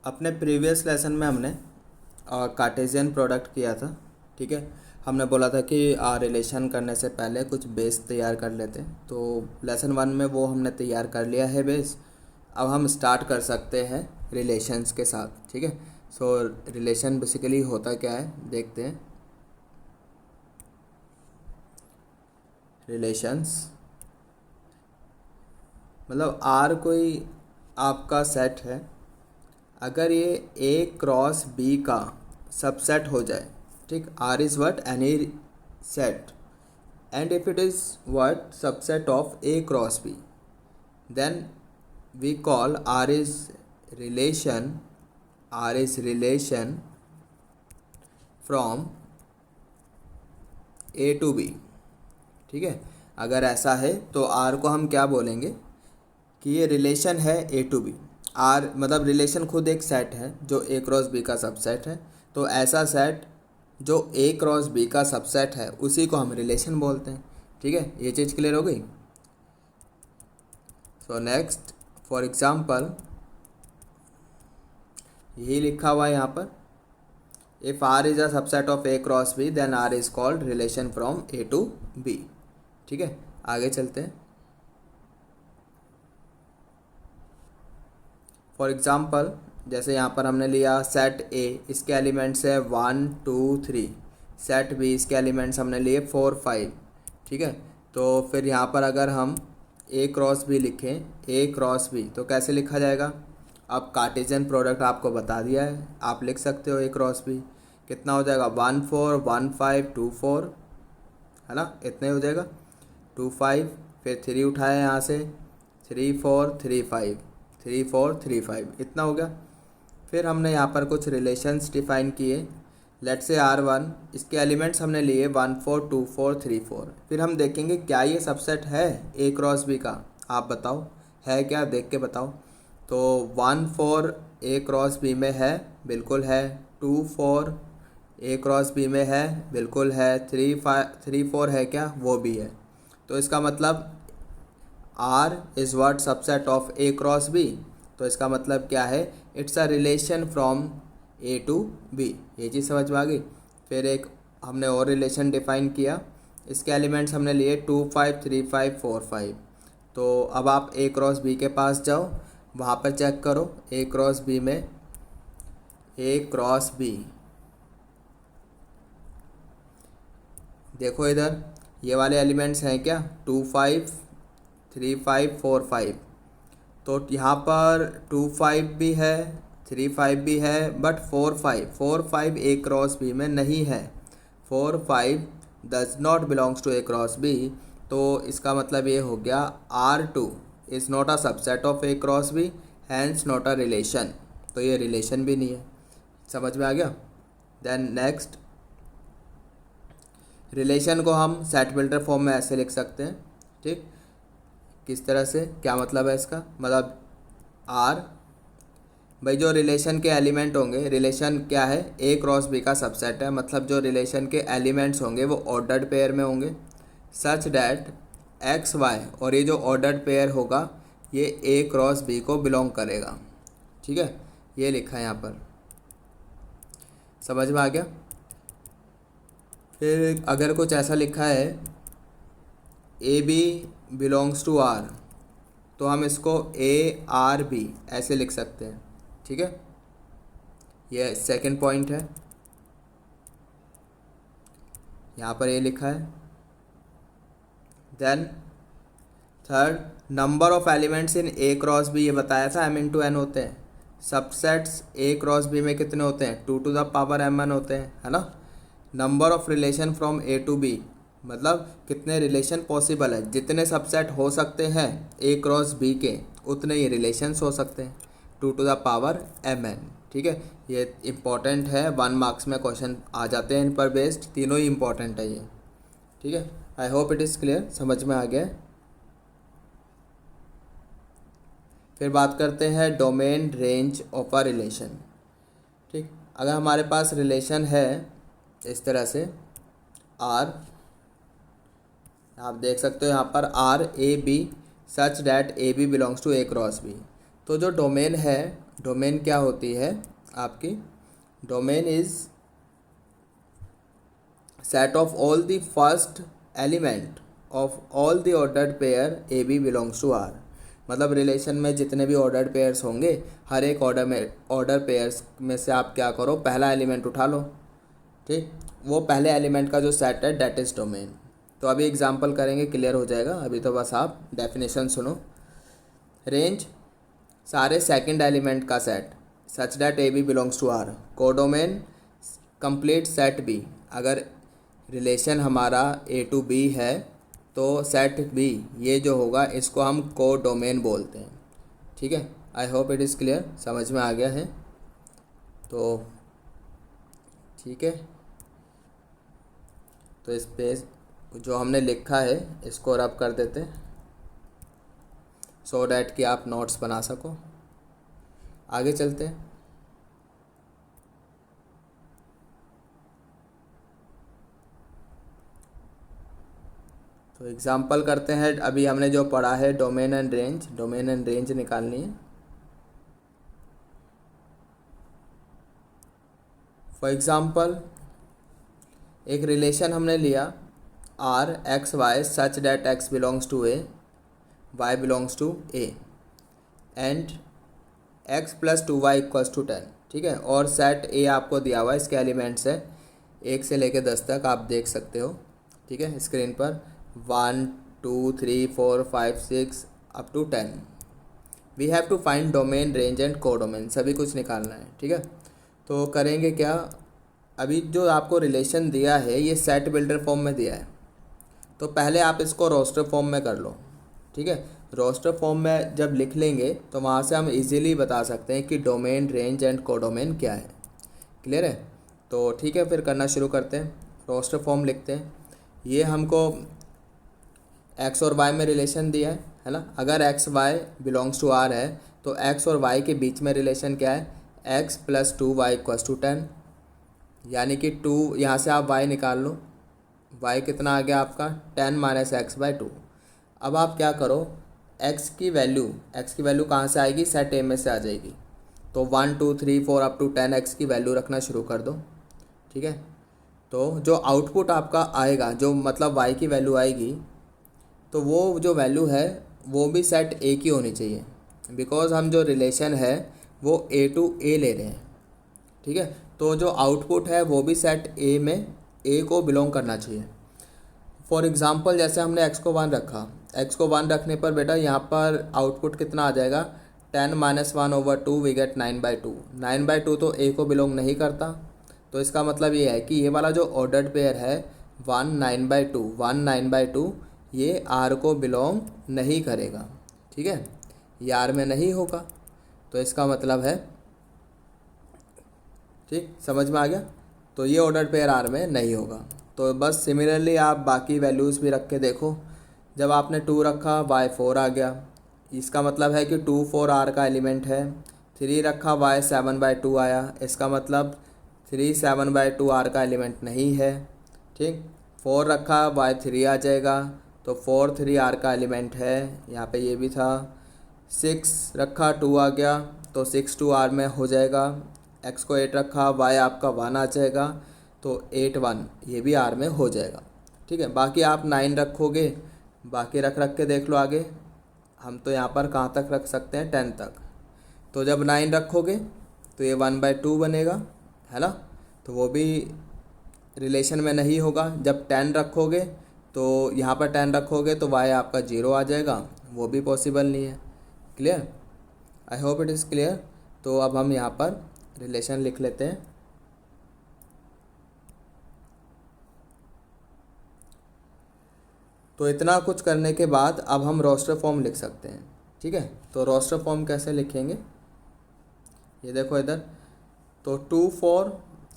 अपने previous lesson में हमने कार्टेशियन प्रोडक्ट किया था। ठीक है, हमने बोला था कि रिलेशन करने से पहले कुछ बेस तैयार कर लेते हैं। तो लेसन 1 में वो हमने तैयार कर लिया है बेस। अब हम स्टार्ट कर सकते हैं रिलेशंस के साथ। ठीक है, सो रिलेशन बेसिकली होता क्या है देखते हैं। रिलेशंस मतलब आर कोई आपका सेट है, अगर ये ए क्रॉस बी का सबसेट हो जाए। ठीक, R is what any set and if it is what subset of A cross B, then we call R is relation from A to B. ठीक है, अगर ऐसा है तो आर को हम क्या बोलेंगे कि ये रिलेशन है ए टू बी। आर मतलब रिलेशन खुद एक सेट है जो ए क्रॉस बी का सबसेट है। तो ऐसा सेट जो ए क्रॉस बी का सबसेट है उसी को हम रिलेशन बोलते हैं। ठीक है, ये चीज़ क्लियर हो गई। सो नेक्स्ट फॉर एग्जांपल यही लिखा हुआ है यहाँ पर, if R is a subset of A cross B then R is called relation from A to B. ठीक है, आगे चलते हैं। फॉर एग्ज़ाम्पल जैसे यहाँ पर हमने लिया सेट ए, इसके एलिमेंट्स है 1 2 3। सेट बी, इसके एलिमेंट्स हमने लिए 4 5। ठीक है, तो फिर यहाँ पर अगर हम ए क्रॉस बी लिखें, ए क्रॉस बी तो कैसे लिखा जाएगा। अब कार्टेशियन प्रोडक्ट आपको बता दिया है, आप लिख सकते हो ए क्रॉस बी। कितना हो जाएगा 1 4 1 5 2 4, है ना, इतना ही हो जाएगा। 2 5 फिर 3 उठाया यहाँ से, 3 4 3 5 3 4 3 5, इतना हो गया। फिर हमने यहाँ पर कुछ रिलेशंस डिफाइन किए। लेट्स से R1, इसके एलिमेंट्स हमने लिए 1 4 2 4 3 4। फिर हम देखेंगे क्या ये सबसेट है ए क्रॉस बी का, आप बताओ है क्या, देख के बताओ। तो 1 4 ए क्रॉस बी में है, बिल्कुल है। 2 4 ए क्रॉस बी में है, बिल्कुल है। 3 4 है क्या, वो भी है। तो इसका मतलब R is what subset of A cross B. तो इसका मतलब क्या है, it's a relation from A to B. ये चीज़ समझ में आ गई। फिर एक हमने और रिलेशन डिफाइन किया, इसके एलिमेंट्स हमने लिए 2 5 3 5 4 5। तो अब आप ए क्रॉस बी के पास जाओ, वहाँ पर चेक करो ए क्रॉस बी में, ए क्रॉस बी देखो इधर ये वाले एलिमेंट्स हैं क्या, 2 5 3 5 4 5। तो यहाँ पर 2 5 भी है, 3 5 भी है, बट 4 5 ए क्रॉस बी में नहीं है। 4 5 does not belongs to A cross B. तो इसका मतलब ये हो गया R2 is not a subset of A cross B, hence not a relation. तो ये रिलेशन भी नहीं है। समझ में आ गया। देन नेक्स्ट, रिलेशन को हम सेट बिल्डर फॉर्म में ऐसे लिख सकते हैं। ठीक, किस तरह से, क्या मतलब है इसका, मतलब आर भाई जो रिलेशन के एलिमेंट होंगे, रिलेशन क्या है ए क्रॉस बी का सबसेट है, मतलब जो रिलेशन के एलिमेंट्स होंगे वो ऑर्डर्ड पेयर में होंगे, सच डैट एक्स वाई, और ये जो ऑर्डर्ड पेयर होगा ये ए क्रॉस बी को बिलोंग करेगा। ठीक है, ये लिखा है यहाँ पर, समझ में आ गया। फिर अगर कुछ ऐसा लिखा है A B belongs to R, तो हम इसको ए आर बी ऐसे लिख सकते हैं। ठीक है, ये सेकंड पॉइंट है, यहाँ पर ये लिखा है। Then third, number of elements in A cross B, ये बताया था m इंटू एन होते हैं। सबसेट्स ए क्रॉस बी में कितने होते हैं, 2 टू द पावर m1 होते हैं, है ना। Number of relation from A to B, मतलब कितने रिलेशन पॉसिबल है, जितने सबसेट हो सकते हैं ए क्रॉस बी के उतने ही रिलेशंस हो सकते हैं, 2 टू द पावर mn। ठीक है, ये इम्पॉर्टेंट है, 1 मार्क्स में क्वेश्चन आ जाते हैं इन पर बेस्ड, तीनों ही इम्पॉर्टेंट है ये। ठीक है, आई होप इट इज़ क्लियर, समझ में आ गया। फिर बात करते हैं domain range of a relation. ठीक, अगर हमारे पास रिलेशन है इस तरह से आर, आप देख सकते हो यहाँ पर R A B such that A B belongs to A cross B. तो जो डोमेन है डोमेन क्या होती है आपकी? Domain is set of all the first element of all the ordered pair A B belongs to R. मतलब relation में जितने भी ऑर्डर्ड पेयर्स होंगे, हर एक ऑर्डर पेयर्स में से आप क्या करो, पहला एलिमेंट उठा लो। ठीक, वो पहले एलिमेंट का जो सेट है डेट इज़ डोमेन। तो अभी एग्जांपल करेंगे, क्लियर हो जाएगा। अभी तो बस आप डेफिनेशन सुनो। रेंज सारे सेकंड एलिमेंट का set such that A B belongs to R. Codomain complete set B. अगर रिलेशन हमारा ए टू बी है तो सेट बी ये जो होगा इसको हम कोडोमेन बोलते हैं। ठीक है, आई होप इट इज़ क्लियर, समझ में आ गया है। तो ठीक है, तो इस पे जो हमने लिखा है इसको रब कर देते हैं सो डैट कि आप नोट्स बना सको। आगे चलते हैं। तो एग्जांपल करते हैं। अभी हमने जो पढ़ा है domain and range, domain and range निकालनी है। फॉर एग्जांपल एक रिलेशन हमने लिया R X Y such that X belongs to A, Y belongs to A and X plus two Y equals to 10। ठीक है, और सेट ए आपको दिया हुआ है, इसके एलिमेंट्स है 1 से लेकर 10 तक, आप देख सकते हो। ठीक है, स्क्रीन पर 1 2 3 4 5 6 up to 10। We have to find domain range and codomain, सभी कुछ निकालना है। ठीक है, तो करेंगे क्या, अभी जो आपको रिलेशन दिया है ये सेट बिल्डर फॉर्म में दिया है, तो पहले आप इसको रोस्टर फॉर्म में कर लो। ठीक है, रोस्टर फॉर्म में जब लिख लेंगे तो वहाँ से हम इजीली बता सकते हैं कि डोमेन रेंज एंड कोडोमेन क्या है। क्लियर है? तो ठीक है, फिर करना शुरू करते हैं। रोस्टर फॉर्म लिखते हैं। ये हमको एक्स और वाई में रिलेशन दिया है ना। अगर X Y belongs to R है तो एक्स और वाई के बीच में रिलेशन क्या है, x plus 2y equals to 10। यानी कि 2 यहाँ से आप y निकाल लो, y कितना आ गया आपका 10 माइनस एक्स बाई 2। अब आप क्या करो, x की वैल्यू कहाँ से आएगी, सेट ए में से आ जाएगी। तो 1 2 3 4 अप टू 10 x की वैल्यू रखना शुरू कर दो। ठीक है, तो जो आउटपुट आपका आएगा, जो मतलब y की वैल्यू आएगी, तो वो जो वैल्यू है वो भी सेट ए की होनी चाहिए, बिकॉज हम जो रिलेशन है वो ए टू ए ले रहे हैं। ठीक है, तो जो आउटपुट है वो भी सेट ए में ए को बिलोंग करना चाहिए। फॉर एग्ज़ाम्पल जैसे हमने x को 1 रखा, x को 1 रखने पर बेटा यहाँ पर आउटपुट कितना आ जाएगा, 10 माइनस 1/2 वी गेट 9/2। 9/2 तो ए को बिलोंग नहीं करता, तो इसका मतलब ये है कि ये वाला जो ऑर्डर्ड पेयर है 1 9/2 ये आर को बिलोंग नहीं करेगा। ठीक है, ये आर में नहीं होगा, तो इसका मतलब है, ठीक समझ में आ गया, तो ये ऑर्डर्ड पेयर आर में नहीं होगा। तो बस सिमिलरली आप बाकी वैल्यूज़ भी रख के देखो। जब आपने 2 रखा y 4 आ गया, इसका मतलब है कि 2 4 आर का एलिमेंट है। 3 रखा y 7/2 आया, इसका मतलब 3 7/2 आर का एलिमेंट नहीं है। ठीक, 4 रखा y 3 आ जाएगा, तो 4 3 आर का एलिमेंट है, यहाँ पे ये भी था। 6 रखा 2 आ गया, तो 6 2 आर में हो जाएगा। x को 8 रखा, y आपका 1 आ जाएगा, तो 8 1 ये भी आर में हो जाएगा। ठीक है, बाकी आप 9 रखोगे, बाकी रख के देख लो आगे। हम तो यहाँ पर कहाँ तक रख सकते हैं, 10 तक। तो जब 9 रखोगे तो ये 1/2 बनेगा, है ना, तो वो भी रिलेशन में नहीं होगा। जब 10 रखोगे तो यहाँ पर 10 रखोगे तो y आपका 0 आ जाएगा, वो भी पॉसिबल नहीं है। Clear? I hope it is clear. तो अब हम यहाँ पर रिलेशन लिख लेते हैं। तो इतना कुछ करने के बाद अब हम रोस्टर फॉर्म लिख सकते हैं। ठीक है, तो रोस्टर फॉर्म कैसे लिखेंगे, ये देखो इधर। तो 2 4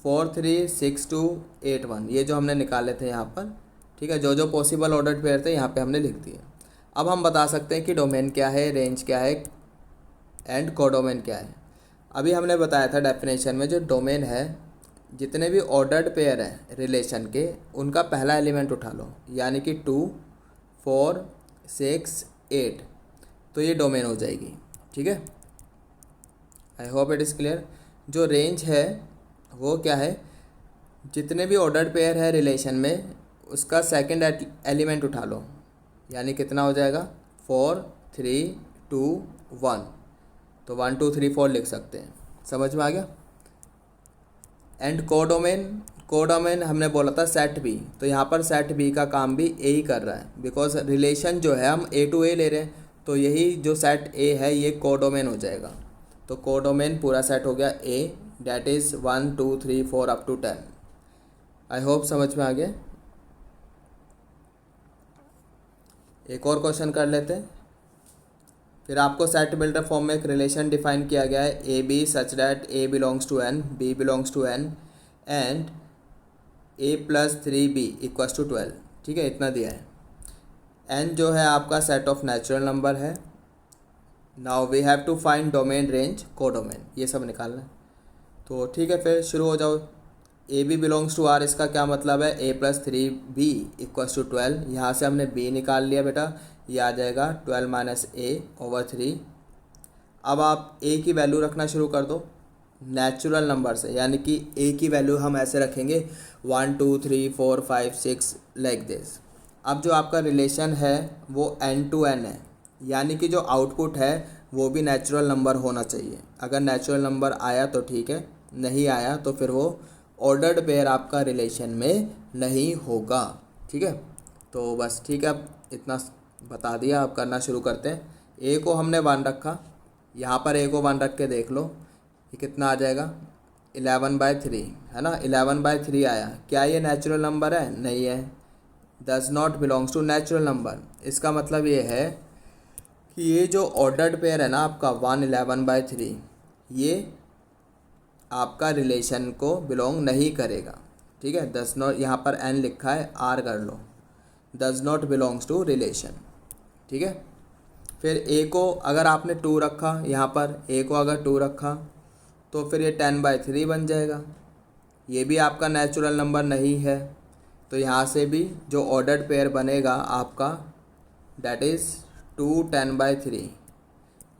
4 3 6 2 8 1 ये जो हमने निकाले थे यहाँ पर। ठीक है, जो जो पॉसिबल ऑर्डर्ड पेयर थे यहाँ पे हमने लिख दिए। अब हम बता सकते हैं कि डोमेन क्या है, रेंज क्या है एंड कोडोमेन क्या है। अभी हमने बताया था डेफिनेशन में, जो डोमेन है जितने भी ऑर्डर्ड पेयर हैं रिलेशन के, उनका पहला एलिमेंट उठा लो, यानी कि 2 4 6 8, तो ये डोमेन हो जाएगी। ठीक है, आई होप इट इज़ क्लियर। जो रेंज है वो क्या है, जितने भी ऑर्डर्ड पेयर है रिलेशन में उसका सेकंड एलिमेंट उठा लो, यानी कितना हो जाएगा 4 3 2 1, तो 1 2 3 4 लिख सकते हैं। समझ में आ गया। एंड कोडोमेन हमने बोला था सेट बी, तो यहाँ पर सेट बी का काम भी ए ही कर रहा है, बिकॉज रिलेशन जो है हम ए टू ए ले रहे हैं, तो यही जो सेट ए है ये कोडोमेन हो जाएगा। तो कोडोमेन पूरा सेट हो गया A, that is 1 2 3 4 up to 10। I hope समझ में आ गया। एक और क्वेश्चन कर लेते हैं। फिर आपको सेट बिल्डर फॉर्म में एक रिलेशन डिफाइन किया गया है, A B such that A belongs to N, B belongs to N and A plus 3b equals to 12। ठीक है, इतना दिया है। एन जो है आपका सेट ऑफ नेचुरल नंबर है। Now we have to find domain range codomain, ये सब निकालना है। तो ठीक है, फिर शुरू हो जाओ। A B belongs to R, इसका क्या मतलब है, ए प्लस 3b इक्वल्स टू 12। यहाँ से हमने b निकाल लिया बेटा, ये आ जाएगा 12 माइनस ए ओवर 3। अब आप a की वैल्यू रखना शुरू कर दो नेचुरल नंबर से, यानी कि a की वैल्यू हम ऐसे रखेंगे 1 2 3 4 5 6 लाइक दिस। अब जो आपका रिलेशन है वो n टू n है, यानी कि जो आउटपुट है वो भी नेचुरल नंबर होना चाहिए। अगर नेचुरल नंबर आया तो ठीक है, नहीं आया तो फिर वो ऑर्डर्ड पेयर आपका रिलेशन में नहीं होगा। ठीक है, तो बस ठीक है, अब इतना बता दिया। अब करना शुरू करते हैं। ए को हमने 1 रखा, यहाँ पर ए को 1 रख के देख लो, ये कितना आ जाएगा 11/3, है ना। 11/3 आया। क्या ये नेचुरल नंबर है? नहीं है, does not belongs to natural number. इसका मतलब ये है कि ये जो ऑर्डर्ड पेयर है ना आपका 1 11/3, ये आपका रिलेशन को बिलोंग नहीं करेगा। ठीक है, डज नॉट, यहाँ पर एन लिखा है, आर कर लो, does not belongs to relation. ठीक है, फिर ए को अगर आपने 2 रखा, यहाँ पर ए को अगर 2 रखा तो फिर ये 10/3 बन जाएगा। ये भी आपका नेचुरल नंबर नहीं है, तो यहाँ से भी जो ऑर्डर्ड पेयर बनेगा आपका डैट इज़ 2 10/3,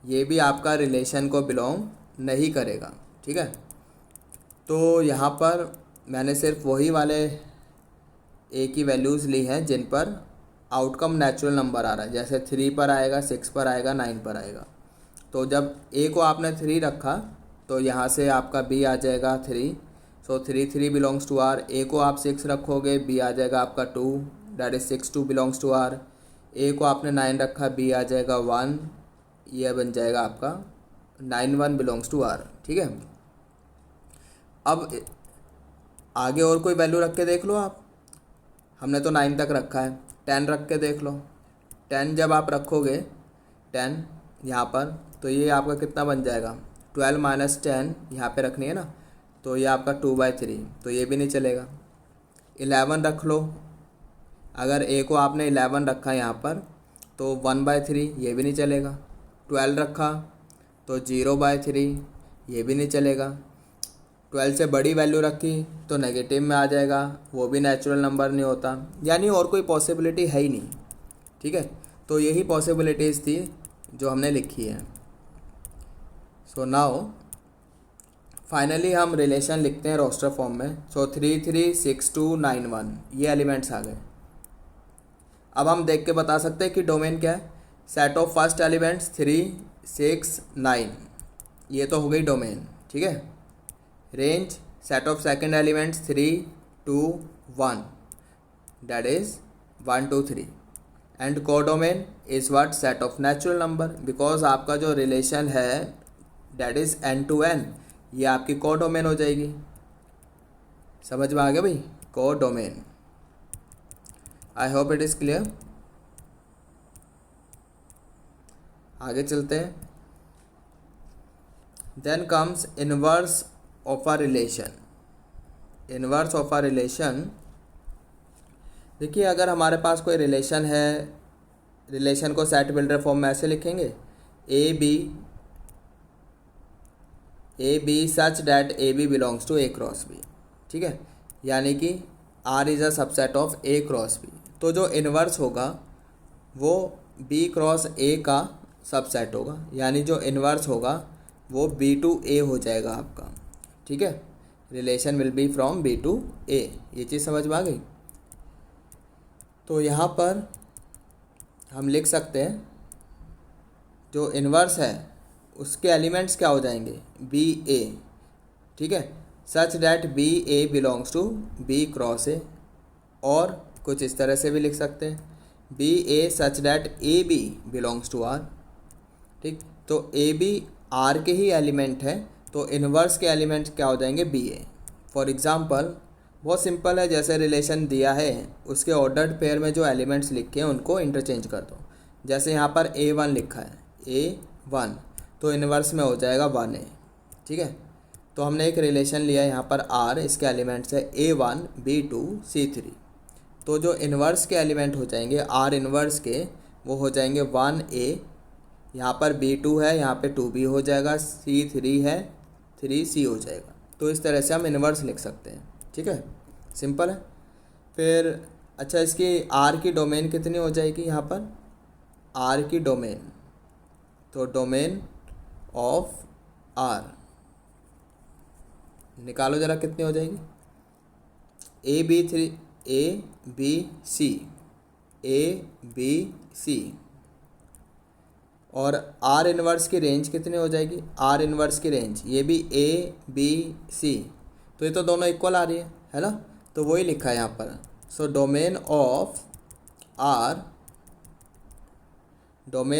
ये भी आपका रिलेशन को बिलोंग नहीं करेगा। ठीक है, तो यहाँ पर मैंने सिर्फ वही वाले ए की वैल्यूज़ ली हैं जिन पर आउटकम नेचुरल नंबर आ रहा है, जैसे 3 पर आएगा, 6 पर आएगा, 9 पर आएगा। तो जब ए को आपने 3 रखा तो यहाँ से आपका बी आ जाएगा 3, so 3 3 belongs to R. A को आप 6 रखोगे, बी आ जाएगा आपका 2, that is 6 2 belongs to R. A को आपने 9 रखा, बी आ जाएगा 1, यह बन जाएगा आपका 9 1 बिलोंग्स टू आर। ठीक है, अब आगे और कोई वैल्यू रख के देख लो आप। हमने तो 9 तक रखा है, 10 रख के देख लो। 10 जब आप रखोगे 10 यहाँ पर, तो ये आपका कितना बन जाएगा 12 माइनस 10 यहाँ पे रखनी है ना, तो ये आपका 2/3, तो ये भी नहीं चलेगा। 11 रख लो, अगर ए को आपने 11 रखा यहाँ पर तो 1/3, ये भी नहीं चलेगा। 12 रखा तो 0/3, ये भी नहीं चलेगा। 12 से बड़ी वैल्यू रखी तो नेगेटिव में आ जाएगा, वो भी नेचुरल नंबर नहीं होता, यानी और कोई पॉसिबिलिटी है ही नहीं। ठीक है, तो यही पॉसिबिलिटीज़ थी जो हमने लिखी है। सो नाउ फाइनली हम रिलेशन लिखते हैं रोस्टर फॉर्म में। सो 3 3 6 2 9 1, ये एलिमेंट्स आ गए। अब हम देख के बता सकते हैं कि डोमेन क्या है। सेट ऑफ फर्स्ट एलिमेंट्स 3 6 9, ये तो हो गई डोमेन। ठीक है, range set of second elements 3 2 1, that is 1 2 3, and codomain is what, set of natural number, because आपका जो रिलेशन है that is n to n, ये आपकी कोडोमेन हो जाएगी। समझ में आ गया भाई, codomain. I hope it is clear. आगे चलते हैं। Then comes inverse of a relation. Inverse of a relation, देखिए अगर हमारे पास कोई रिलेशन है, रिलेशन को सेट बिल्डर फॉर्म में ऐसे लिखेंगे, A B such that A B belongs to A cross B. ठीक है, यानी कि R is a subset of A cross B. तो जो इनवर्स होगा वो बी क्रॉस ए का सबसेट होगा, यानी जो इनवर्स होगा वो बी टू ए हो जाएगा आपका, ठीक है। Relation will be from B to A, ये चीज़ समझ में आ गई। तो यहाँ पर हम लिख सकते हैं जो इन्वर्स है उसके एलिमेंट्स क्या हो जाएंगे, बी ए, ठीक है। Such that B A belongs to B cross A, और कुछ इस तरह से भी लिख सकते हैं B A such that A B belongs to R, ठीक। तो ए बी आर के ही एलिमेंट है, तो इन्वर्स के एलिमेंट क्या हो जाएंगे, बी ए। फॉर एग्जांपल बहुत सिंपल है, जैसे रिलेशन दिया है उसके ऑर्डर्ड पेयर में जो एलिमेंट्स लिखे हैं उनको इंटरचेंज कर दो। जैसे यहाँ पर ए वन लिखा है, ए वन, तो इन्वर्स में हो जाएगा वन ए, ठीक है। तो हमने एक रिलेशन लिया है यहाँ पर आर, इसके एलिमेंट्स है a one b two c three. तो जो इन्वर्स के एलिमेंट हो जाएंगे आर इन्वर्स के, वो हो जाएंगे वन ए, यहाँ पर बी टू है, यहाँ पे टू बी हो जाएगा, सी थ्री है, थ्री सी हो जाएगा। तो इस तरह से हम इन्वर्स लिख सकते हैं, ठीक है, सिंपल है। फिर अच्छा, इसकी आर की डोमेन कितनी हो जाएगी, यहाँ पर आर की डोमेन, तो डोमेन ऑफ आर निकालो ज़रा कितनी हो जाएगी, A B three, A B C, A B C, और आर इन्वर्स की रेंज कितनी हो जाएगी, आर इन्वर्स की रेंज ये भी ए बी सी, तो ये तो दोनों इक्वल आ रही है ना, तो वही लिखा है यहाँ पर। So domain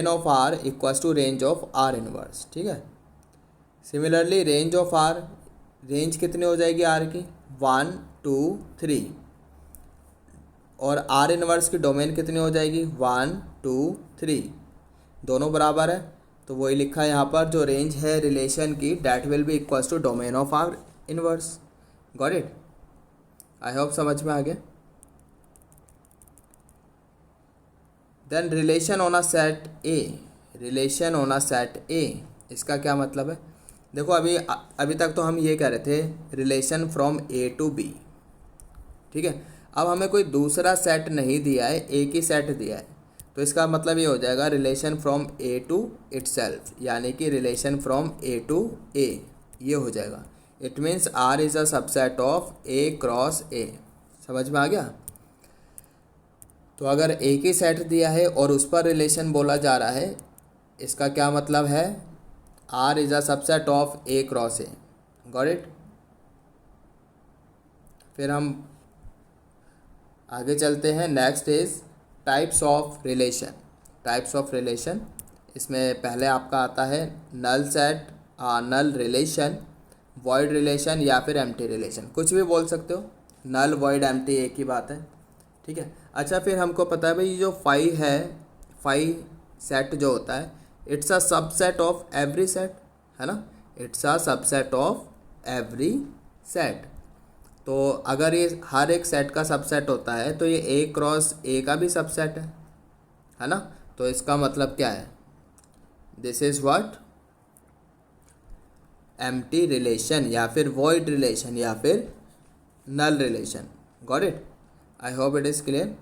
of R equals to range of R inverse, ठीक है। Similarly range of R, range कितनी हो जाएगी आर की, 1 2 3, और आर इन्वर्स की डोमेन कितनी हो जाएगी, 1 2 3, दोनों बराबर है, तो वही लिखा है यहाँ पर, जो रेंज है रिलेशन की that will be equals to domain of R inverse. Got it, I hope समझ में आ गया। देन relation on a set A, relation on a set A, इसका क्या मतलब है, देखो अभी तक तो हम ये कह रहे थे relation from A to B, ठीक है। अब हमें कोई दूसरा सेट नहीं दिया है, एक ही सेट दिया है, तो इसका मतलब ये हो जाएगा relation from A to itself, यानी कि relation from A to A, ये हो जाएगा। It means R is a subset of A cross A, समझ में आ गया। तो अगर एक ही सेट दिया है और उस पर रिलेशन बोला जा रहा है, इसका क्या मतलब है, R is a subset of A cross A. Got it. फिर हम आगे चलते हैं, next is types of relation. Types of relation, इसमें पहले आपका आता है null set, null relation, void relation या फिर एम्प्टी रिलेशन, कुछ भी बोल सकते हो, नल वॉइड एम्प्टी एक ही बात है, ठीक है। अच्छा, फिर हमको पता है भाई जो फाई है, फाई सेट जो होता है, it's a subset of every set, है ना, it's a subset of every set. तो अगर ये हर एक सेट का सबसेट होता है तो ये ए क्रॉस ए का भी सबसेट है ना। तो इसका मतलब क्या है, this is what, empty relation या फिर वॉइड रिलेशन या फिर null relation. Got it, I hope it is clear.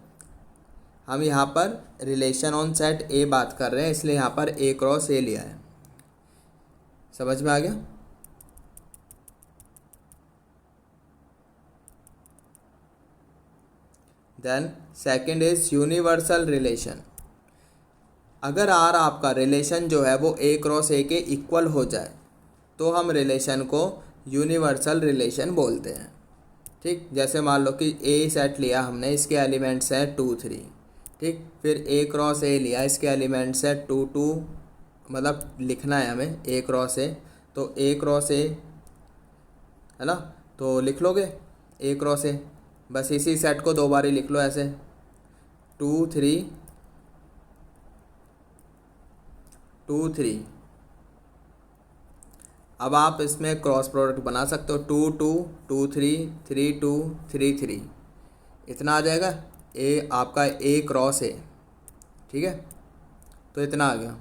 हम यहाँ पर रिलेशन ऑन सेट ए बात कर रहे हैं, इसलिए यहाँ पर ए क्रॉस ए लिया है, समझ में आ गया। Then second is universal relation. अगर आर आपका रिलेशन जो है वो ए क्रॉस ए के इक्वल हो जाए तो हम रिलेशन को यूनिवर्सल रिलेशन बोलते हैं, ठीक। जैसे मान लो कि ए सेट लिया हमने, इसके एलिमेंट्स हैं 2 3, ठीक। फिर ए क्रॉस ए लिया, इसके एलिमेंट्स है 2 2, मतलब लिखना है हमें ए क्रॉस ए, तो ए क्रॉस ए है ना, तो लिख लोगे ए क्रॉस ए, बस इसी सेट को दो बार ही लिख लो ऐसे, 2 3 2 3। अब आप इसमें क्रॉस प्रोडक्ट बना सकते हो, 2 2 2 3 3 2 3 3, इतना आ जाएगा, ए आपका ए क्रॉस ए, ठीक है, तो इतना आ गया।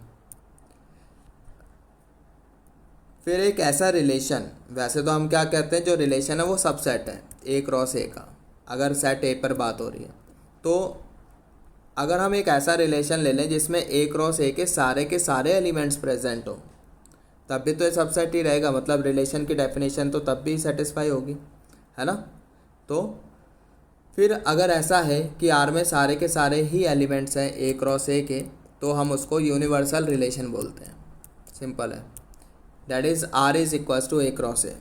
फिर एक ऐसा रिलेशन, वैसे तो हम क्या कहते हैं, जो रिलेशन है वो सबसेट है ए क्रॉस ए का, अगर सेट ए पर बात हो रही है, तो अगर हम एक ऐसा रिलेशन ले लें जिसमें ए क्रॉस ए के सारे एलिमेंट्स प्रेजेंट हो, तब भी तो ये सबसेट ही रहेगा, मतलब रिलेशन की डेफिनेशन तो तब भी सेटिस्फाई होगी, है ना। तो फिर अगर ऐसा है कि आर में सारे के सारे ही एलिमेंट्स हैं ए क्रॉस ए के, तो हम उसको यूनिवर्सल रिलेशन बोलते हैं। सिंपल है, that is R is equals to A cross A.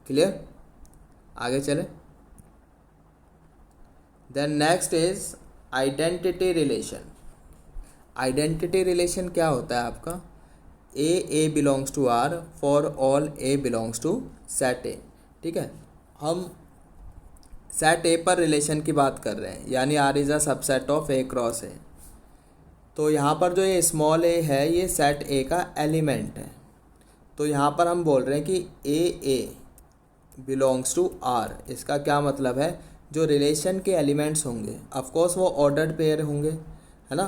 Clear, आगे चले। Then next is identity relation. Identity relation क्या होता है आपका, a belongs to R for all a belongs to set A. ठीक है, हम सेट ए पर रिलेशन की बात कर रहे हैं, यानी R is a subset of A cross A. तो यहाँ पर जो ये स्मॉल ए है ये सेट ए का एलिमेंट है। तो यहाँ पर हम बोल रहे हैं कि ए बिलोंग्स टू आर। इसका क्या मतलब है, जो रिलेशन के एलिमेंट्स होंगे ऑफकोर्स वो ऑर्डर्ड पेयर होंगे, है ना।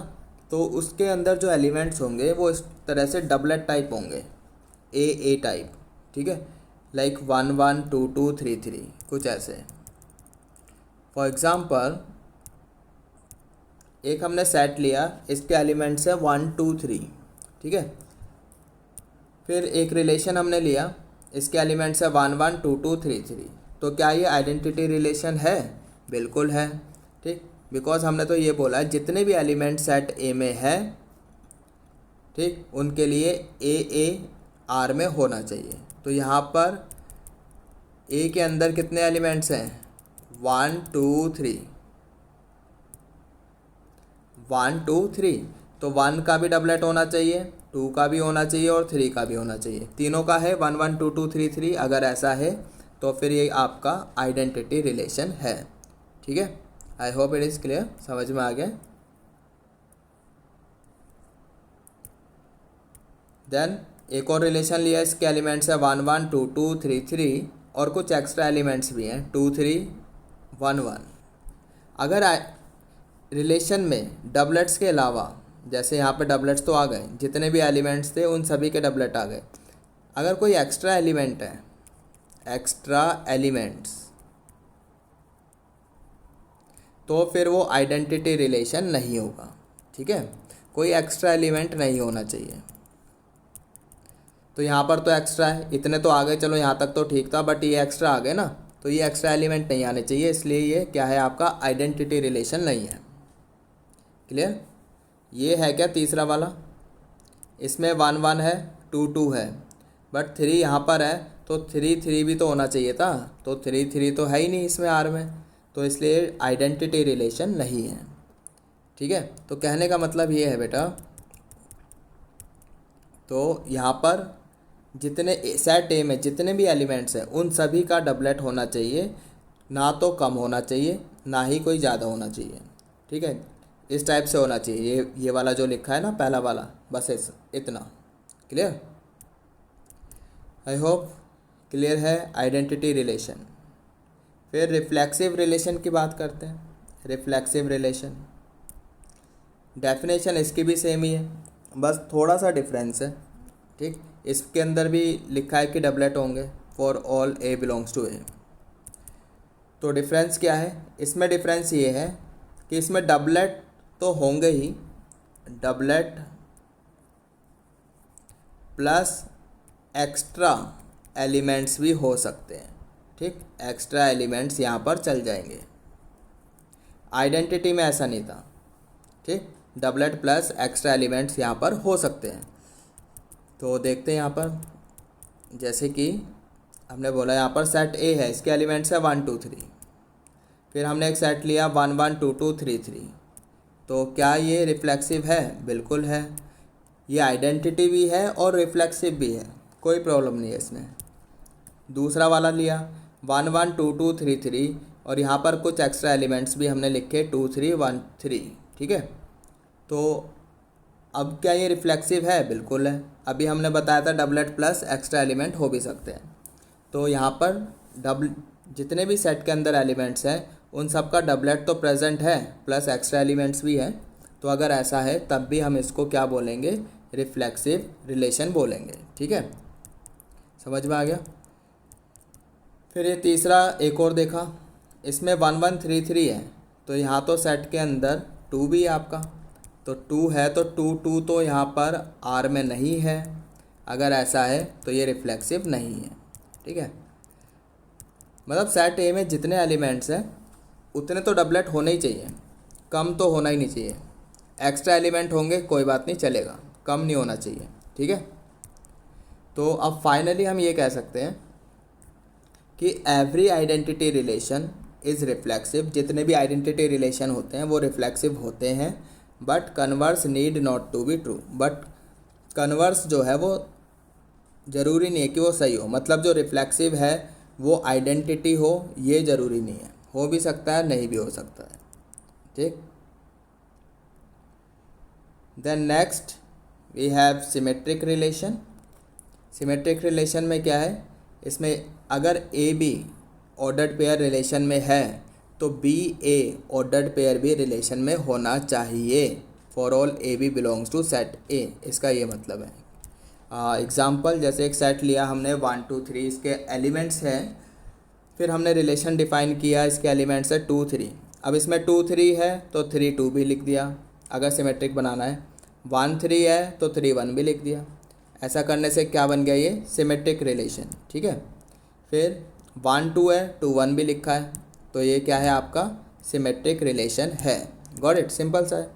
तो उसके अंदर जो एलिमेंट्स होंगे वो इस तरह से डबलेट टाइप होंगे, ए टाइप। ठीक है, लाइक 1 1 2 2 3 3 कुछ ऐसे। फॉर एग्ज़ाम्पल एक हमने सेट लिया, इसके एलिमेंट्स है 1 2 3। ठीक है, फिर एक रिलेशन हमने लिया, इसके एलिमेंट्स है 1 1 2 2 3 3। तो क्या ये आइडेंटिटी रिलेशन है? बिल्कुल है। ठीक, बिकॉज हमने तो ये बोला है जितने भी एलिमेंट सेट ए में है, ठीक, उनके लिए ए आर में होना चाहिए। तो यहाँ पर ए के अंदर कितने एलिमेंट्स हैं, 1 2 3, 1 2 3। तो 1 का भी डबलेट होना चाहिए, 2 का भी होना चाहिए और 3 का भी होना चाहिए। तीनों का है 1 1 2 2 3 3। अगर ऐसा है तो फिर ये आपका आइडेंटिटी रिलेशन है। ठीक है, आई होप इट इज़ क्लियर, समझ में आ गया। देन एक और रिलेशन लिया, इसके एलिमेंट्स है 1 1 2 2 3 3 और कुछ एक्स्ट्रा एलिमेंट्स भी हैं 2 3 1 1। अगर रिलेशन में डबलेट्स के अलावा, जैसे यहाँ पे डबलेट्स तो आ गए, जितने भी एलिमेंट्स थे उन सभी के डबलेट आ गए, अगर कोई एक्स्ट्रा एलिमेंट है, एक्स्ट्रा एलिमेंट्स, तो फिर वो आइडेंटिटी रिलेशन नहीं होगा। ठीक है, कोई एक्स्ट्रा एलिमेंट नहीं होना चाहिए। तो यहाँ पर तो एक्स्ट्रा है, इतने तो आ गए, चलो यहाँ तक तो ठीक था, बट ये एक्स्ट्रा आ गए ना, तो ये एक्स्ट्रा एलिमेंट नहीं आने चाहिए, इसलिए ये क्या है, आपका आइडेंटिटी रिलेशन नहीं है। क्लियर, ये है क्या तीसरा वाला, इसमें 1 1 है, 2 2 है, बट 3 यहाँ पर है, तो 3 3 भी तो होना चाहिए था, तो 3 3 तो है ही नहीं इसमें आर में, तो इसलिए आइडेंटिटी रिलेशन नहीं है। ठीक है, तो कहने का मतलब ये है बेटा, तो यहाँ पर जितने सेट ए में जितने भी एलिमेंट्स हैं उन सभी का डबलेट होना चाहिए, ना तो कम होना चाहिए ना ही कोई ज़्यादा होना चाहिए। ठीक है, इस टाइप से होना चाहिए, ये वाला जो लिखा है ना पहला वाला, बस इतना। क्लियर, आई होप क्लियर है आइडेंटिटी रिलेशन। फिर रिफ्लेक्सिव रिलेशन की बात करते हैं। रिफ्लेक्सिव रिलेशन डेफिनेशन इसकी भी सेम ही है, बस थोड़ा सा डिफरेंस है। ठीक, इसके अंदर भी लिखा है कि डबलेट होंगे for all a belongs to A. तो डिफरेंस क्या है इसमें, डिफरेंस ये है कि इसमें डबलेट तो होंगे ही, डबलेट प्लस एक्स्ट्रा एलिमेंट्स भी हो सकते हैं। ठीक, एक्स्ट्रा एलिमेंट्स यहाँ पर चल जाएंगे। आइडेंटिटी में ऐसा नहीं था। ठीक, डबलेट प्लस एक्स्ट्रा एलिमेंट्स यहाँ पर हो सकते हैं। तो देखते हैं यहाँ पर, जैसे कि हमने बोला यहाँ पर सेट ए है, इसके एलिमेंट्स है 1 2 3। फिर हमने एक सेट लिया 1 1 2 2 3 3। तो क्या ये रिफ्लेक्सिव है? बिल्कुल है। ये आइडेंटिटी भी है और रिफ्लेक्सिव भी है, कोई प्रॉब्लम नहीं है इसमें। दूसरा वाला लिया 1 1 2 2 3 3 और यहाँ पर कुछ एक्स्ट्रा एलिमेंट्स भी हमने लिखे 2 3 1 3। ठीक है, तो अब क्या ये रिफ्लेक्सिव है? बिल्कुल है। अभी हमने बताया था डबलेट प्लस एक्स्ट्रा एलिमेंट हो भी सकते हैं। तो यहाँ पर जितने भी सेट के अंदर एलिमेंट्स हैं उन सब का डबलेट तो प्रेजेंट है, प्लस एक्स्ट्रा एलिमेंट्स भी हैं। तो अगर ऐसा है तब भी हम इसको क्या बोलेंगे? रिफ्लेक्सिव रिलेशन बोलेंगे। ठीक है, समझ में आ गया। फिर ये तीसरा एक और देखा, इसमें 1 1 3 3 है, तो यहाँ तो सेट के अंदर 2 भी है आपका, तो 2 है तो 2 2 तो यहाँ पर आर में नहीं है, अगर ऐसा है तो ये रिफ्लेक्सिव नहीं है। ठीक है, मतलब सेट ए में जितने एलिमेंट्स हैं उतने तो डबलेट होने ही चाहिए, कम तो होना ही नहीं चाहिए। एक्स्ट्रा एलिमेंट होंगे कोई बात नहीं, चलेगा, कम नहीं होना चाहिए। ठीक है, तो अब फाइनली हम ये कह सकते हैं कि every identity relation is reflexive. जितने भी आइडेंटिटी रिलेशन होते हैं वो रिफ्लेक्सिव होते हैं, but converse need not to be true. But converse जो है वो ज़रूरी नहीं है कि वो सही हो, मतलब जो रिफ्लेक्सिव है वो आइडेंटिटी हो ये ज़रूरी नहीं है, हो भी सकता है नहीं भी हो सकता है। ठीक, then next we have symmetric relation. Symmetric relation में क्या है, इसमें अगर A B ordered pair relation में है तो बी ए ऑर्डर्ड पेयर भी रिलेशन में होना चाहिए for all A B belongs to set A. इसका ये मतलब है। एग्ज़ाम्पल, जैसे एक सेट लिया हमने 1 2 3, इसके एलिमेंट्स हैं, फिर हमने रिलेशन डिफाइन किया, इसके एलिमेंट्स है 2 3। अब इसमें 2 3 है तो 3 2 भी लिख दिया अगर सिमेट्रिक बनाना है, 1 3 है तो 3 1 भी लिख दिया। ऐसा करने से क्या बन गया, ये सिमेट्रिक रिलेशन। ठीक है, फिर 1 2 है, 2 1 भी लिखा है, तो ये क्या है आपका सिमेट्रिक रिलेशन है। गॉट इट, सिंपल सा है।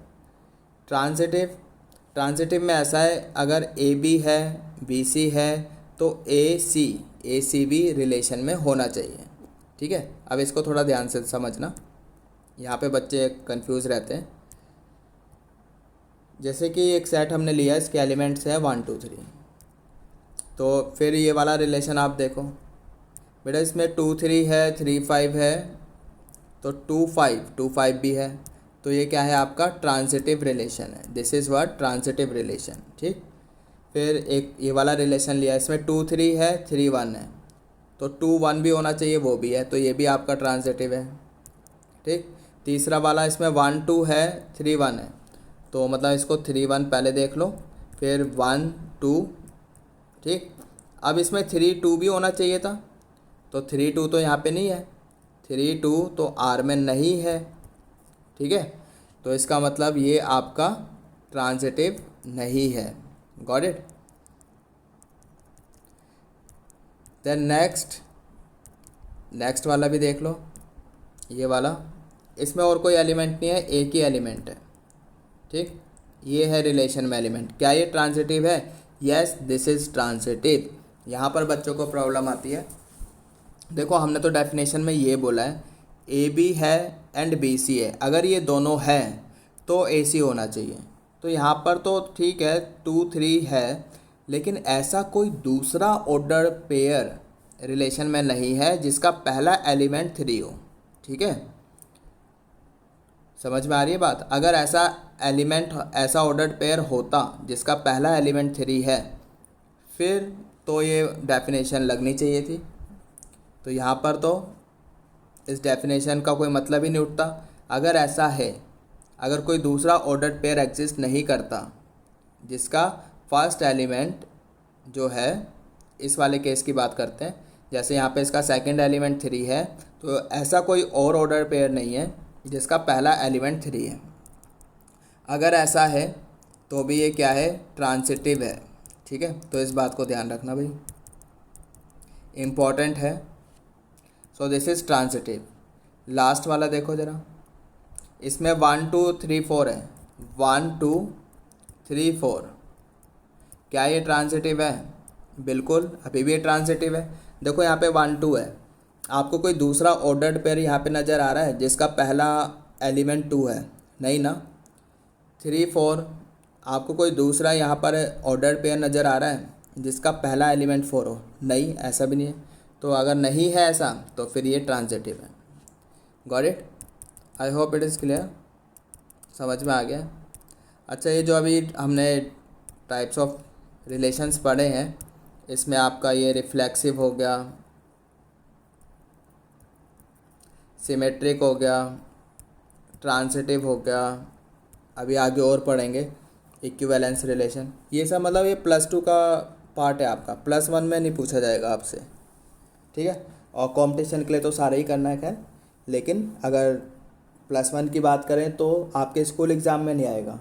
ट्रांजिटिव, ट्रांजिटिव में ऐसा है, अगर ए बी है बी सी है तो ए सी भी रिलेशन में होना चाहिए। ठीक है, अब इसको थोड़ा ध्यान से समझना, यहाँ पे बच्चे कंफ्यूज रहते हैं। जैसे कि एक सेट हमने लिया, इसके एलिमेंट्स है 1 2 3, तो फिर ये वाला रिलेशन आप देखो बेटा, इसमें 2 3 है 3 5 है तो 2 5 भी है, तो ये क्या है आपका ट्रांजिटिव रिलेशन है। This is what transitive relation. ठीक, फिर एक ये वाला रिलेशन लिया, इसमें 2 3 है 3 1 है तो 2 1 भी होना चाहिए, वो भी है, तो ये भी आपका ट्रांजिटिव है। ठीक, तीसरा वाला इसमें 1 2 है 3 1 है, तो मतलब इसको 3 1 पहले देख लो, फिर 1 2। ठीक, अब इसमें 3 2 भी होना चाहिए था, तो 3 2 तो यहाँ पे नहीं है, 3 2 तो आर में नहीं है। ठीक है, तो इसका मतलब ये आपका ट्रांजिटिव नहीं है। Got it. देन नेक्स्ट वाला भी देख लो, ये वाला, इसमें और कोई एलिमेंट नहीं है, एक ही एलिमेंट है। ठीक, ये है रिलेशन में एलिमेंट, क्या ये ट्रांजिटिव है? Yes, this is transitive. यहाँ पर बच्चों को प्रॉब्लम आती है, देखो हमने तो डेफिनेशन में ये बोला है ए बी है एंड बी सी है, अगर ये दोनों हैं तो ए सी होना चाहिए। तो यहाँ पर तो ठीक है 2 3 है, लेकिन ऐसा कोई दूसरा ऑर्डर पेयर रिलेशन में नहीं है जिसका पहला एलिमेंट 3 हो। ठीक है, समझ में आ रही है बात? अगर ऐसा एलिमेंट, ऐसा ऑर्डर्ड पेयर होता जिसका पहला एलिमेंट 3 है, फिर तो ये डेफिनेशन लगनी चाहिए थी। तो यहाँ पर तो इस डेफिनेशन का कोई मतलब ही नहीं उठता। अगर ऐसा है, अगर कोई दूसरा ऑर्डर्ड पेयर एग्जिस्ट नहीं करता जिसका फर्स्ट एलिमेंट जो है, इस वाले केस की बात करते हैं, जैसे यहाँ पे इसका सेकंड एलिमेंट 3 है, तो ऐसा कोई और ऑर्डर पेयर नहीं है जिसका पहला एलिमेंट 3 है। अगर ऐसा है तो भी ये क्या है, ट्रांजिटिव है। ठीक है, तो इस बात को ध्यान रखना भाई, इम्पॉर्टेंट है। So this is transitive. Last वाला देखो ज़रा, इसमें 1 2 3 4 है, 1 2 3 4, क्या ये ट्रांजिटिव है? बिल्कुल, अभी भी ये ट्रांजिटिव है। देखो यहाँ पे 1 2 है, आपको कोई दूसरा ऑर्डर्ड पेयर यहाँ पे नज़र आ रहा है जिसका पहला एलिमेंट 2 है? नहीं ना। 3 4, आपको कोई दूसरा यहाँ पर ऑर्डर्ड पेयर नज़र आ रहा है जिसका पहला एलिमेंट 4 हो? नहीं, ऐसा भी नहीं है। तो अगर नहीं है ऐसा तो फिर ये ट्रांजिटिव है। Got it? I hope it is clear, समझ में आ गया। अच्छा, ये जो अभी हमने टाइप्स ऑफ रिलेशंस पढ़े हैं, इसमें आपका ये रिफ्लेक्सिव हो गया, सिमेट्रिक हो गया, ट्रांजिटिव हो गया, अभी आगे और पढ़ेंगे इक्विवेलेंस रिलेशन। ये सब मतलब ये +2 का पार्ट है आपका, +1 में नहीं पूछा जाएगा आपसे। ठीक है, और कंपटीशन के लिए तो सारे ही करना है खैर, लेकिन अगर +1 की बात करें तो आपके स्कूल एग्ज़ाम में नहीं आएगा,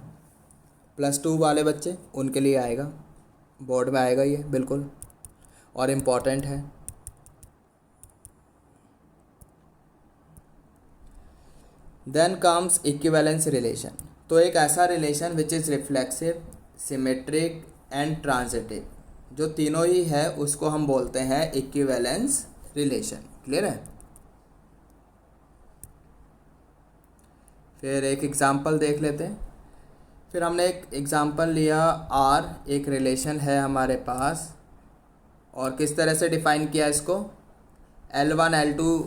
+2 वाले बच्चे उनके लिए आएगा। बोर्ड में आएगा ये बिल्कुल, और इम्पॉर्टेंट है। Then comes equivalence relation. तो एक ऐसा relation which is reflexive, symmetric and transitive, जो तीनों ही है उसको हम बोलते हैं इक्विवेलेंस रिलेशन। क्लियर है? फिर एक एग्जांपल देख लेते हैं। फिर हमने एक एग्जांपल लिया, आर एक रिलेशन है हमारे पास, और किस तरह से डिफाइन किया इसको, L1 L2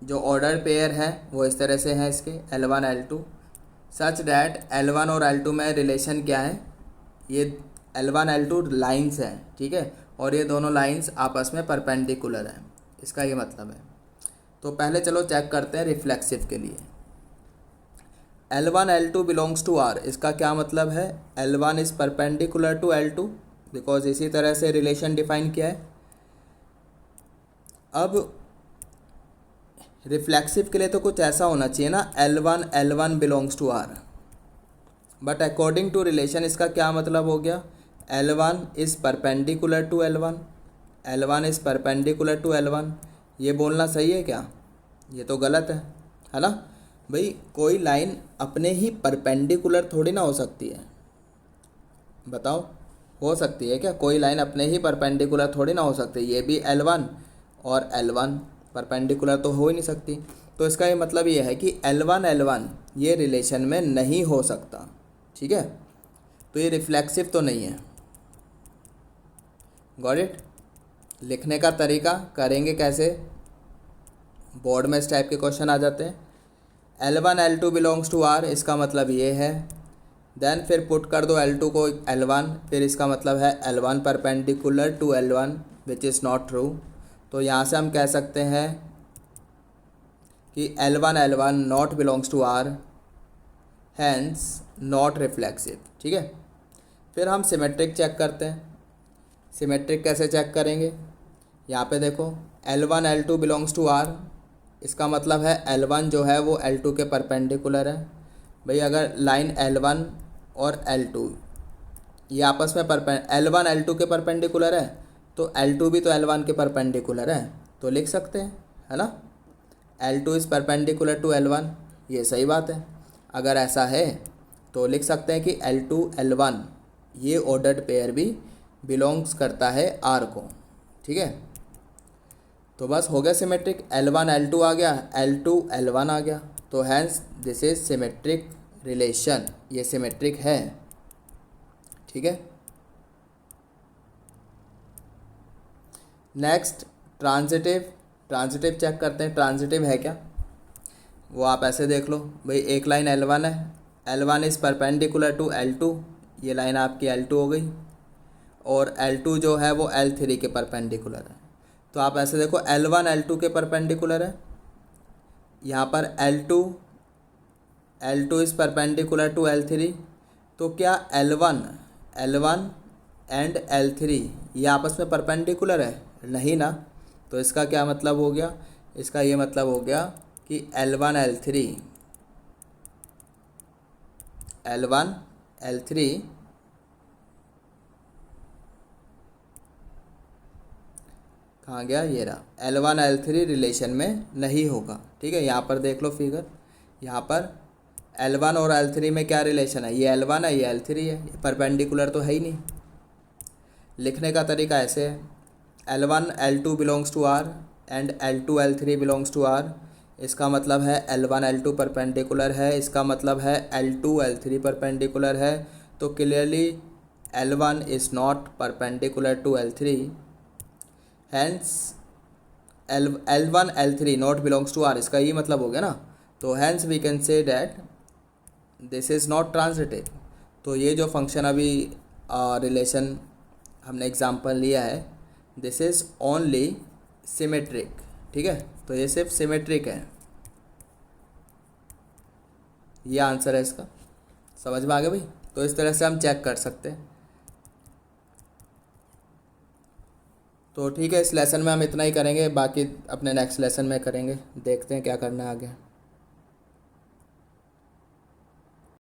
जो ऑर्डर पेयर है वो इस तरह से है इसके L1 L2, such that L1 और L2 में रिलेशन क्या है, ये L1 L2 लाइंस हैं, ठीक है, और ये दोनों लाइंस आपस में परपेंडिकुलर हैं, इसका ये मतलब है। तो पहले चलो चेक करते हैं रिफ्लेक्सिव के लिए। L1 L2 belongs to R, इसका क्या मतलब है, L1 is perpendicular to L2, because इसी तरह से रिलेशन डिफाइन किया है। अब रिफ्लेक्सिव के लिए तो कुछ ऐसा होना चाहिए ना, L1 belongs to R, but according to relation इसका क्या मतलब हो गया, L1 is perpendicular to L1 is perpendicular to L1। ये बोलना सही है क्या? ये तो गलत है ना भाई। कोई लाइन अपने ही परपेंडिकुलर थोड़ी ना हो सकती है, बताओ, हो सकती है क्या? कोई लाइन अपने ही परपेंडिकुलर थोड़ी ना हो सकती, ये भी L1 और L1 परपेंडिकुलर तो हो ही नहीं सकती। तो इसका ये मतलब ये है कि L1 ये रिलेशन में नहीं हो सकता, ठीक है, तो ये रिफ्लेक्सिव तो नहीं है। Got it? लिखने का तरीका करेंगे कैसे, बोर्ड में इस टाइप के क्वेश्चन आ जाते हैं। L1 L2 belongs to R, इसका मतलब ये है, देन फिर पुट कर दो L2 को L1, फिर इसका मतलब है L1 perpendicular to L1 which is not true. तो यहाँ से हम कह सकते हैं कि L1 not belongs to R, hence not reflexive, ठीक है। फिर हम सिमेट्रिक चेक करते हैं। सिमेट्रिक कैसे चेक करेंगे, यहाँ पे देखो L1 L2 belongs to R, इसका मतलब है L1 जो है वो L2 के परपेंडिकुलर है। भाई अगर लाइन L1 और L2 ये आपस में L1 L2 के परपेंडिकुलर है, तो L2 भी तो L1 के परपेंडिकुलर है, तो लिख सकते हैं, है ना, L2 is perpendicular to L1, ये सही बात है। अगर ऐसा है तो लिख सकते हैं कि L2 L1 ये ऑर्डर्ड पेयर भी बिलोंग्स करता है R को, ठीक है। तो बस हो गया सिमेट्रिक, L1 L2 आ गया, L2 L1 आ गया, तो hence this is symmetric relation, ये सिमेट्रिक है, ठीक है। नेक्स्ट ट्रांजिटिव चेक करते हैं, ट्रांजिटिव है क्या, वो आप ऐसे देख लो भाई, एक लाइन L1 है, L1 is perpendicular to L2, ये लाइन आपकी L2 हो गई, और L2 जो है वो L3 के परपेंडिकुलर है। तो आप ऐसे देखो L1 L2 के परपेंडिकुलर है, यहाँ पर L2 is perpendicular to L3, तो क्या L1 एंड L3 ये आपस में परपेंडिकुलर है? नहीं ना। तो इसका क्या मतलब हो गया, इसका ये मतलब हो गया कि L1 L3 कहाँ गया, ये रहा, L1 L3 रिलेशन में नहीं होगा, ठीक है। यहाँ पर देख लो फिगर, यहाँ पर L1 और L3 में क्या रिलेशन है, ये L1 है, ये L3 है, ये परपेंडिकुलर तो है ही नहीं। लिखने का तरीका ऐसे है, L1 L2 belongs to R and L2 L3 belongs to R, इसका मतलब है L1 L2 परपेंडिकुलर है, इसका मतलब है L2 L3 परपेंडिकुलर है, तो clearly L1 is not perpendicular to L3, hence L1 L3 not belongs to R, इसका ये मतलब हो गया ना। तो hence we can say that this is not transitive. तो ये जो फंक्शन अभी रिलेशन हमने एग्जांपल लिया है, दिस इज़ ओनली सिमेट्रिक, ठीक है। तो ये सिर्फ सिमेट्रिक है, ये आंसर है इसका। समझ में आ गया भाई? तो इस तरह से हम चेक कर सकते हैं। तो ठीक है, इस लेसन में हम इतना ही करेंगे, बाकी अपने नेक्स्ट लेसन में करेंगे, देखते हैं क्या करना है आगे।